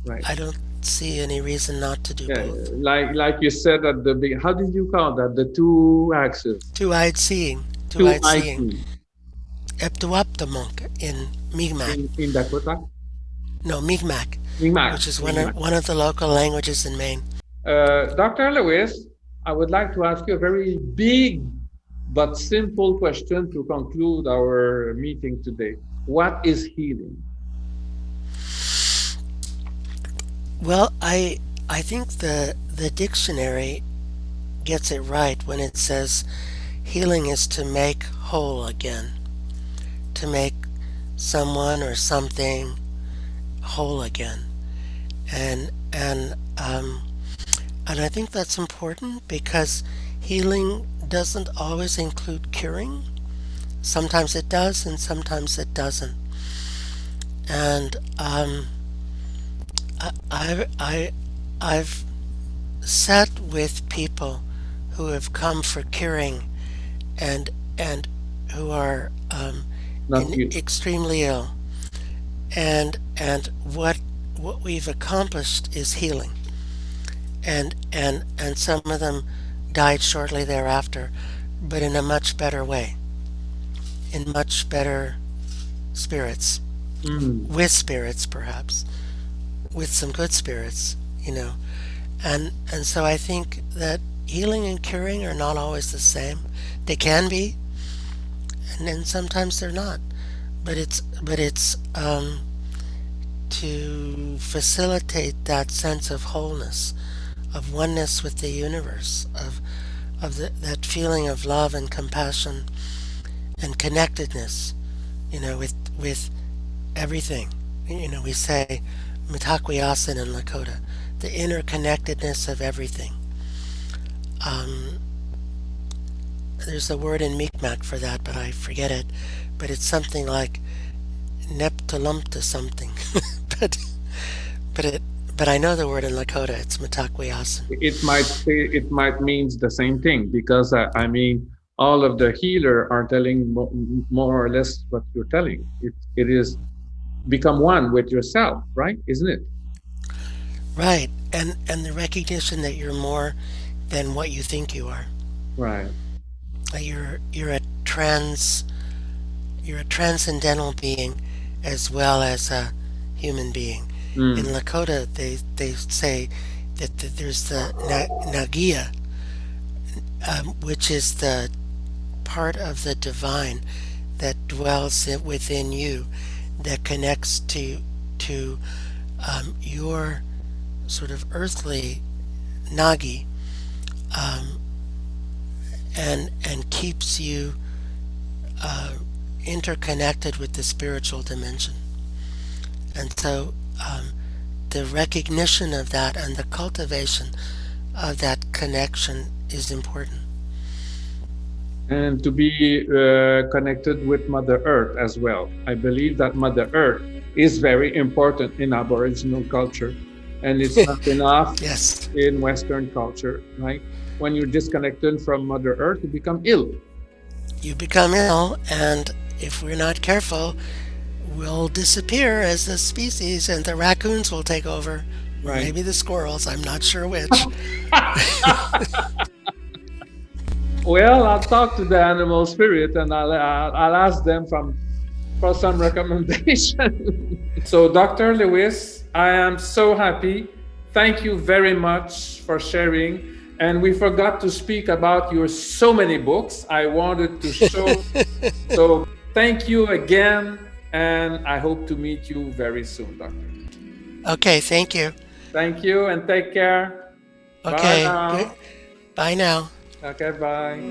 Right. I don't see any reason not to do Yeah. both. Like you said at the big, how did you call that? The two axis, Two-eyed seeing, two two-eyed seeing. IT Eptuaptamunk in Mi'kmaq. in Dakota. No, Mi'kmaq, Mi'kmaq. which is Mi'kmaq. one of the local languages in Maine. Dr. Lewis, I would like to ask you a very big but simple question to conclude our meeting today. What is healing? Well, I think the dictionary gets it right when it says healing is to make whole again, to make someone or something whole again, and and um, and I think that's important because healing doesn't always include curing. Sometimes it does, and sometimes it doesn't. And I I've sat with people who have come for curing and who are Not you. extremely ill, and what we've accomplished is healing, and some of them died shortly thereafter, but in a much better way, in much better spirits, Mm, with spirits perhaps, with some good spirits, and so I think that healing and curing are not always the same. They can be, and then sometimes they're not. But it's to facilitate that sense of wholeness, of oneness with the universe, that feeling of love and compassion and connectedness, with everything. We say Mitakuyasin in Lakota, the interconnectedness of everything. Um, there's a word in Mi'kmaq for that, but I forget it. But it's something like Neptulumpta something. but but it but I know the word in Lakota. It's Mitakuyasin. it might means the same thing because I mean all of the healer are telling more or less what you're telling. It is become one with yourself, right? Isn't it? Right, and the recognition that you're more than what you think you are. Right. That you're a transcendental being as well as a human being. In Mm. Lakota, they say that there's the Nagia, which is the part of the divine that dwells within you, that connects to your sort of earthly Nagi, um, and keeps you uh, interconnected with the spiritual dimension. And so the recognition of that and the cultivation of that connection is important. and to be connected with Mother Earth as well. I believe that Mother Earth is very important in Aboriginal culture, and it's not enough Yes, in Western culture, right? When you're disconnected from Mother Earth, you become ill, you become ill, and if we're not careful, we'll disappear as a species, and the raccoons will take over. Or right? maybe the squirrels, I'm not sure which. Well, I'll talk to the animal spirit and I'll ask them for some recommendation. So, Dr. Lewis, I am so happy. Thank you very much for sharing. And we forgot to speak about your so many books. I wanted to show. So, thank you again. And I hope to meet you very soon, Doctor. Okay, thank you. Thank you and take care. Bye Okay, good. now. Bye now. Okay, bye.